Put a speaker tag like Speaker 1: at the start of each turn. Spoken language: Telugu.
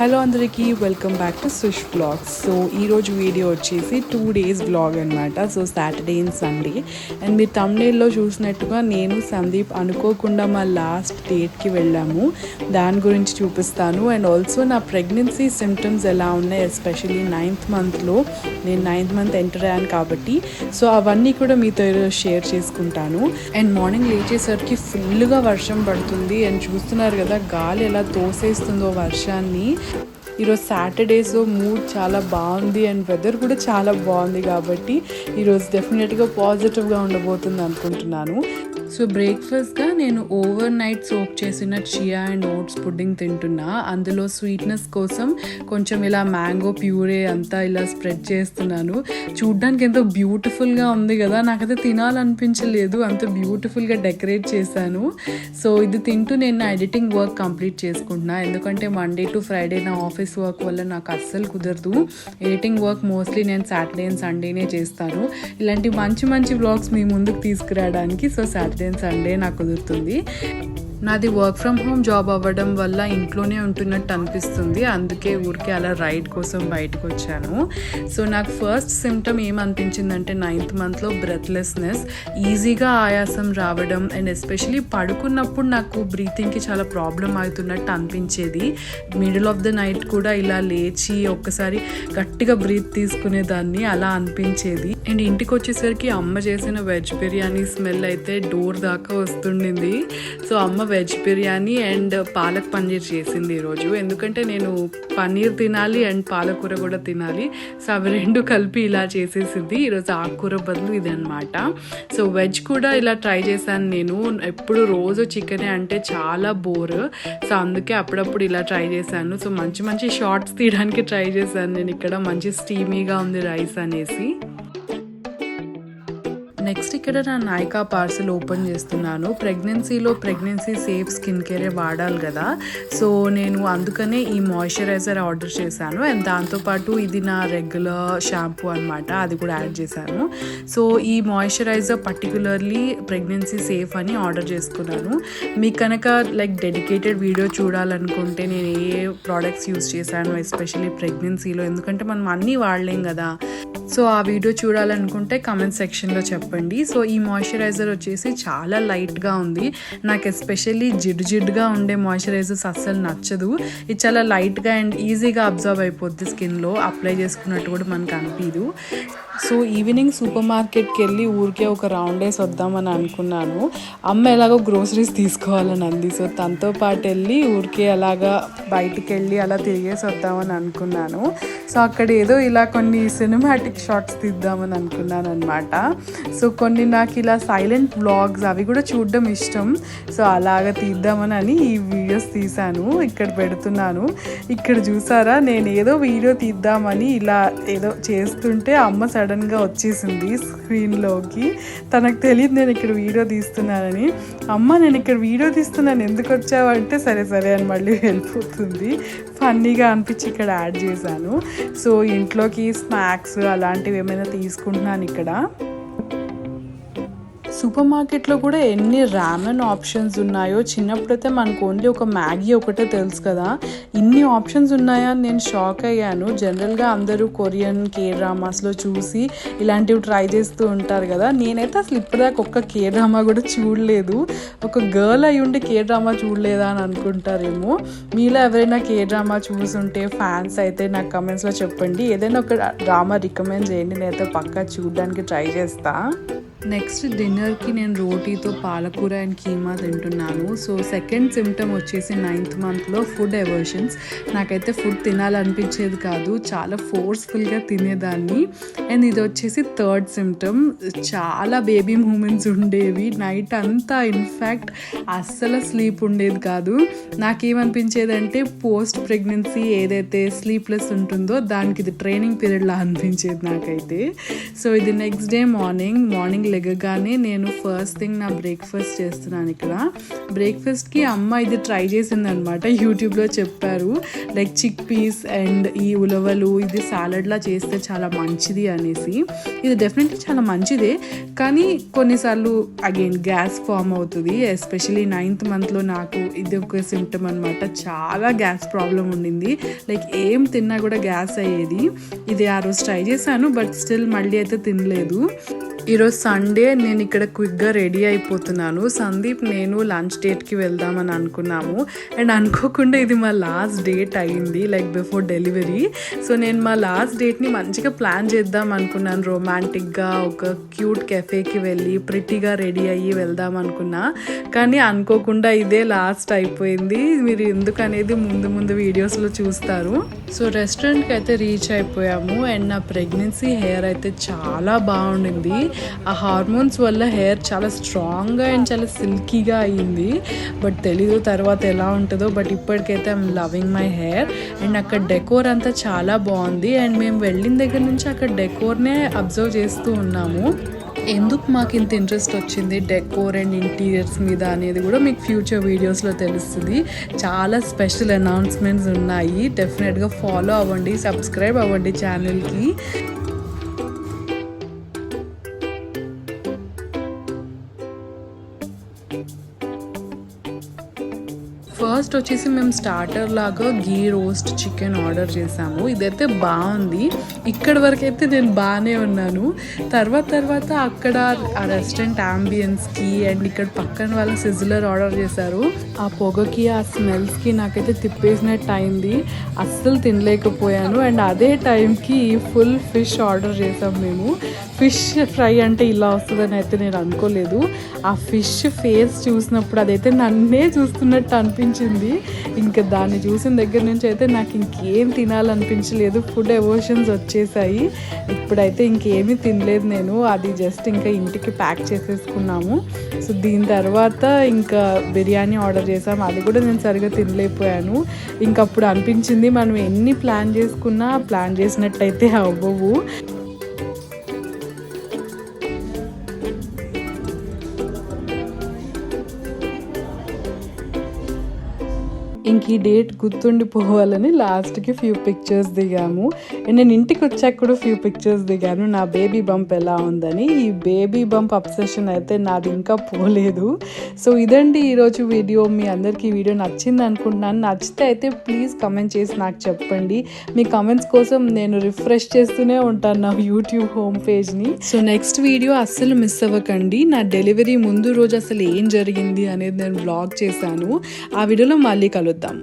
Speaker 1: హలో అందరికీ welcome back to Swish vlogs. So ఈరోజు వీడియో వచ్చేసి 2 days బ్లాగ్ అనమాట. So Saturday and Sunday. And మీరు తమ్నేల్లో చూసినట్టుగా నేను సందీప్ అనుకోకుండా మా లాస్ట్ డేట్కి వెళ్ళాము. దాని గురించి చూపిస్తాను. అండ్ ఆల్సో నా ప్రెగ్నెన్సీ సిమ్టమ్స్ ఎలా ఉన్నాయి, ఎస్పెషల్లీ 9th monthలో నేను 9th month ఎంటర్ అయ్యాను కాబట్టి సో అవన్నీ కూడా మీతో షేర్ చేసుకుంటాను. అండ్ మార్నింగ్ లేచేసరికి ఫుల్గా వర్షం పడుతుంది. అండ్ చూస్తున్నారు కదా గాలి ఎలా తోసేస్తుందో వర్షాన్ని. ఈరోజు సాటర్డే, సో మూడ్ చాలా బాగుంది అండ్ వెదర్ కూడా చాలా బాగుంది కాబట్టి ఈరోజు డెఫినెట్గా పాజిటివ్గా ఉండబోతుంది అనుకుంటున్నాను. సో బ్రేక్ఫాస్ట్గా నేను ఓవర్ నైట్ సోక్ చేసిన చియా అండ్ ఓట్స్ పుడ్డింగ్ తింటున్నా. అందులో స్వీట్నెస్ కోసం కొంచెం ఇలా మ్యాంగో ప్యూరే అంతా ఇలా స్ప్రెడ్ చేస్తున్నాను. చూడ్డానికి ఎంతో బ్యూటిఫుల్గా ఉంది కదా, నాకైతే తినాలనిపించలేదు, అంత బ్యూటిఫుల్గా డెకరేట్ చేశాను. సో ఇది తింటూ నేను నా ఎడిటింగ్ వర్క్ కంప్లీట్ చేసుకుంటున్నా. ఎందుకంటే మండే టు ఫ్రైడే నా ఆఫీస్ వర్క్ వల్ల నాకు అస్సలు కుదరదు. ఎడిటింగ్ వర్క్ మోస్ట్లీ నేను సాటర్డే అండ్ సండేనే చేస్తాను. ఇలాంటి మంచి మంచి వ్లాగ్స్ మీ ముందుకు తీసుకురావడానికి సో సాటర్డే అండ్ సండే నాకు కుదురుతుంది. నాది వర్క్ ఫ్రమ్ హోమ్ జాబ్ అవ్వడం వల్ల ఇంట్లోనే ఉంటున్నట్టు అనిపిస్తుంది. అందుకే ఊరికే అలా రైడ్ కోసం బయటకు వచ్చాను. సో నాకు ఫస్ట్ సిమ్టమ్ ఏమనిపించిందంటే 9th monthలో బ్రెత్లెస్నెస్, ఈజీగా ఆయాసం రావడం అండ్ ఎస్పెషలీ పడుకున్నప్పుడు నాకు బ్రీతింగ్కి చాలా ప్రాబ్లం అవుతున్నట్టు అనిపించేది. మిడిల్ ఆఫ్ ద నైట్ కూడా ఇలా లేచి ఒక్కసారి గట్టిగా బ్రీత్ తీసుకునేదాన్ని, అలా అనిపించేది. అండ్ ఇంటికి వచ్చేసరికి అమ్మ చేసిన వెజ్ బిర్యానీ స్మెల్ అయితే డోర్ దాకా వస్తుండింది. సో అమ్మ వెజ్ బిర్యానీ అండ్ పాలక్ పన్నీర్ చేసింది ఈరోజు. ఎందుకంటే నేను పన్నీర్ తినాలి అండ్ పాలకూర కూడా తినాలి, సో అవి రెండు కలిపి ఇలా చేసేసింది. ఈరోజు ఆకుకూర బదులు ఇది అనమాట. సో వెజ్ కూడా ఇలా ట్రై చేశాను నేను. ఎప్పుడు రోజు చికెనే అంటే చాలా బోర్, సో అందుకే అప్పుడప్పుడు ఇలా ట్రై చేశాను. సో మంచి మంచి షార్ట్స్ తీయడానికి ట్రై చేశాను నేను ఇక్కడ. మంచి స్టీమీగా ఉంది రైస్ అనేసి. నెక్స్ట్ ఇక్కడ నా నైకా పార్సల్ ఓపెన్ చేస్తున్నాను. ప్రెగ్నెన్సీ సేఫ్ స్కిన్ కేరే వాడాలి కదా, సో నేను అందుకనే ఈ మాయిశ్చరైజర్ ఆర్డర్ చేశాను. అండ్ దాంతోపాటు ఇది నా రెగ్యులర్ షాంపూ అనమాట, అది కూడా యాడ్ చేశాను. సో ఈ మాయిశ్చరైజర్ పర్టికులర్లీ ప్రెగ్నెన్సీ సేఫ్ అని ఆర్డర్ చేసుకున్నాను. మీకు కనుక లైక్ డెడికేటెడ్ వీడియో చూడాలనుకుంటే నేను ఏ ప్రోడక్ట్స్ యూజ్ చేశాను ఎస్పెషల్లీ ప్రెగ్నెన్సీలో, ఎందుకంటే మనం అన్నీ వాడలేం కదా, సో ఆ వీడియో చూడాలనుకుంటే కమెంట్ సెక్షన్లో చెప్పండి. సో ఈ మాయిశ్చరైజర్ వచ్చేసి చాలా లైట్గా ఉంది. నాకు ఎస్పెషల్లీ జిడ్డుగా ఉండే మాయిశ్చరైజర్స్ అస్సలు నచ్చదు. ఇది చాలా లైట్గా అండ్ ఈజీగా అబ్జర్వ్ అయిపోద్ది స్కిన్లో, అప్లై చేసుకున్నట్టు కూడా మనకు అనిపించదు. సో ఈవినింగ్ సూపర్ మార్కెట్కి వెళ్ళి ఊరికే ఒక రౌండ్ వేసి వద్దామని అనుకున్నాను. అమ్మ ఎలాగో గ్రోసరీస్ తీసుకోవాలని అంది, సో తనతో పాటు వెళ్ళి ఊరికే అలాగా బయటికి వెళ్ళి అలా తిరిగేసి వద్దామని అనుకున్నాను. సో అక్కడ ఏదో ఇలా కొన్ని సినిమాటిక్ షాట్స్ తీద్దామని అనుకున్నాను అనమాట. సో కొన్ని నాకు ఇలా సైలెంట్ వ్లాగ్స్ అవి కూడా చూడడం ఇష్టం, సో అలాగా తీద్దామని ఈ వీడియోస్ తీశాను, ఇక్కడ పెడుతున్నాను. ఇక్కడ చూసారా, నేను ఏదో వీడియో తీద్దామని ఇలా ఏదో చేస్తుంటే అమ్మ సడన్గా వచ్చేసింది స్క్రీన్లోకి. తనకు తెలియదు నేను ఇక్కడ వీడియో తీస్తున్నానని. అమ్మ నేను ఇక్కడ వీడియో తీస్తున్నాను ఎందుకు వచ్చావంటే సరే సరే అని మళ్ళీ వెళ్ళిపోతుంది. ఫన్నీగా అనిపించి ఇక్కడ యాడ్ చేశాను. సో ఇంట్లోకి స్నాక్స్ అలాంటివి ఏమైనా తీసుకుంటున్నాను ఇక్కడ. సూపర్ మార్కెట్లో కూడా ఎన్ని రామెన్ ఆప్షన్స్ ఉన్నాయో. చిన్నప్పుడైతే మనకు ఓన్లీ ఒక మ్యాగీ ఒకటే తెలుసు కదా, ఇన్ని ఆప్షన్స్ ఉన్నాయా అని నేను షాక్ అయ్యాను. జనరల్గా అందరూ కొరియన్ కే డ్రామాస్లో చూసి ఇలాంటివి ట్రై చేస్తూ ఉంటారు కదా, నేనైతే అసలు ఇప్పటిదాకా ఒక్క కే డ్రామా కూడా చూడలేదు. ఒక గర్ల్ అయి ఉండి కే డ్రామా చూడలేదా అని అనుకుంటారేమో. మీలో ఎవరైనా కే డ్రామా చూసుంటే ఫ్యాన్స్ అయితే నాకు కమెంట్స్లో చెప్పండి. ఏదైనా ఒక డ్రామా రికమెండ్ చేయండి, నేనైతే పక్కా చూడడానికి ట్రై చేస్తా. నెక్స్ట్ డిన్నర్కి నేను రోటీతో పాలకూర అండ్ కీమా తింటున్నాను. సో సెకండ్ సిమ్టమ్ వచ్చేసి 9th monthలో ఫుడ్ ఎవర్షన్స్. నాకైతే ఫుడ్ తినాలనిపించేది కాదు, చాలా ఫోర్స్ఫుల్గా తినేదాన్ని. అండ్ ఇది వచ్చేసి థర్డ్ సిమ్టమ్. చాలా బేబీ మూమెంట్స్ ఉండేవి నైట్ అంతా, ఇన్ఫ్యాక్ట్ అస్సలు స్లీప్ ఉండేది కాదు. నాకేమనిపించేది అంటే పోస్ట్ ప్రెగ్నెన్సీ ఏదైతే స్లీప్లెస్ ఉంటుందో దానికి ఇది ట్రైనింగ్ పీరియడ్లా అనిపించేది నాకైతే. సో ఇది నెక్స్ట్ డే మార్నింగ్ లెగగానే నేను ఫస్ట్ థింగ్ నా బ్రేక్ఫాస్ట్ చేస్తున్నాను. ఇక్కడ బ్రేక్ఫాస్ట్కి అమ్మ ఇది ట్రై చేసిందనమాట, యూట్యూబ్లో చెప్పారు లైక్ చిక్ పీస్ అండ్ ఈ ఉలవలు ఇది సాలడ్లా చేస్తే చాలా మంచిది అనేసి. ఇది డెఫినెట్లీ చాలా మంచిదే, కానీ కొన్నిసార్లు అగైన్ గ్యాస్ ఫామ్ అవుతుంది. ఎస్పెషలీ 9th మంత్లో నాకు ఇది ఒక సిమ్టమ్ అనమాట. చాలా గ్యాస్ ప్రాబ్లం ఉండింది, లైక్ ఏం తిన్నా కూడా గ్యాస్ అయ్యేది. ఇది ఆ రోజు ట్రై చేశాను, బట్ స్టిల్ మళ్ళీ అయితే తినలేదు. ఈరోజు సండే, నేను ఇక్కడ క్విక్గా రెడీ అయిపోతున్నాను. సందీప్ నేను లంచ్ డేట్కి వెళ్దామని అనుకున్నాము, అండ్ అనుకోకుండా ఇది మా లాస్ట్ డేట్ అయ్యింది, లైక్ బిఫోర్ డెలివరీ. సో నేను మా లాస్ట్ డేట్ని మంచిగా ప్లాన్ చేద్దాం అనుకున్నాను. రొమాంటిక్గా ఒక క్యూట్ కెఫేకి వెళ్ళి ప్రిటీగా రెడీ అయ్యి వెళ్దాం అనుకున్నా, కానీ అనుకోకుండా ఇదే లాస్ట్ అయిపోయింది. మీరు ఎందుకు అనేది ముందు వీడియోస్లో చూస్తారు. సో రెస్టారెంట్కి అయితే రీచ్ అయిపోయాము, అండ్ నా ప్రెగ్నెన్సీ హెయిర్ అయితే చాలా బాగుండింది. ఆ హార్మోన్స్ వల్ల హెయిర్ చాలా స్ట్రాంగ్గా అండ్ చాలా సిల్కీగా అయ్యింది. బట్ తెలీదు తర్వాత ఎలా ఉంటుందో, బట్ ఇప్పటికైతే I'm loving my hair. And అక్కడ డెకోర్ అంతా చాలా బాగుంది, అండ్ మేము వెళ్ళిన దగ్గర నుంచి అక్కడ డెకోర్నే అబ్జర్వ్ చేస్తూ ఉన్నాము. ఎందుకు మాకు ఇంత ఇంట్రెస్ట్ వచ్చింది డెకోర్ అండ్ ఇంటీరియర్స్ మీద అనేది కూడా మీకు ఫ్యూచర్ వీడియోస్లో తెలుస్తుంది. చాలా స్పెషల్ అనౌన్స్మెంట్స్ ఉన్నాయి, డెఫినెట్గా ఫాలో అవ్వండి, సబ్స్క్రైబ్ అవ్వండి ఛానల్కి. ఫస్ట్ వచ్చేసి మేము స్టార్టర్ లాగా గీ రోస్ట్ చికెన్ ఆర్డర్ చేసాము. ఇదైతే బాగుంది, ఇక్కడి వరకు అయితే నేను బాగానే ఉన్నాను. తర్వాత అక్కడ ఆ రెస్టారెంట్ అంబియన్స్కి అండ్ ఇక్కడ పక్కన వాళ్ళ సిజ్లర్ ఆర్డర్ చేశారు. ఆ పొగకి ఆ స్మెల్స్కి నాకైతే తిప్పేసినట్టు అయింది, అస్సలు తినలేకపోయాను. అండ్ అదే టైంకి ఫుల్ ఫిష్ ఆర్డర్ చేసాం మేము. ఫిష్ ఫ్రై అంటే ఇలా వస్తుందని అయితే నేను అనుకోలేదు. ఆ ఫిష్ ఫేస్ చూసినప్పుడు అదైతే నన్నే చూస్తున్నట్టు అనిపించింది. ఇంకా దాన్ని చూసిన దగ్గర నుంచి అయితే నాకు ఇంకేం తినాలనిపించలేదు, ఫుడ్ ఎమోషన్స్ వచ్చేసాయి. ఇప్పుడైతే ఇంకేమీ తినలేదు నేను, అది జస్ట్ ఇంకా ఇంటికి ప్యాక్ చేసేసుకున్నాము. సో దీని తర్వాత ఇంకా బిర్యానీ ఆర్డర్ చేసాము, అది కూడా నేను సరిగా తినలేకపోయాను. ఇంకప్పుడు అనిపించింది మనం ఎన్ని ప్లాన్ చేసుకున్నా ప్లాన్ చేసినట్టయితే అవ్వవు. ఇంక ఈ డేట్ గుర్తుండిపోవాలని లాస్ట్కి ఫ్యూ పిక్చర్స్ దిగాము. అండ్ నేను ఇంటికి వచ్చాక కూడా ఫ్యూ పిక్చర్స్ దిగాను నా బేబీ బంప్ ఎలా ఉందని. ఈ బేబీ బంప్ అబ్సెషన్ అయితే నాది ఇంకా పోలేదు. సో ఇదండి ఈరోజు వీడియో. మీ అందరికీ ఈ వీడియో నచ్చింది అనుకుంటున్నాను. నచ్చితే అయితే ప్లీజ్ కమెంట్ చేసి నాకు చెప్పండి. మీ కమెంట్స్ కోసం నేను రిఫ్రెష్ చేస్తూనే ఉంటాను నా యూట్యూబ్ హోమ్ పేజ్ని. సో నెక్స్ట్ వీడియో అస్సలు మిస్ అవ్వకండి. నా డెలివరీ ముందు రోజు అసలు ఏం జరిగింది అనేది నేను వ్లాగ్ చేశాను, ఆ వీడియోలో మళ్ళీ కలుద్దాం.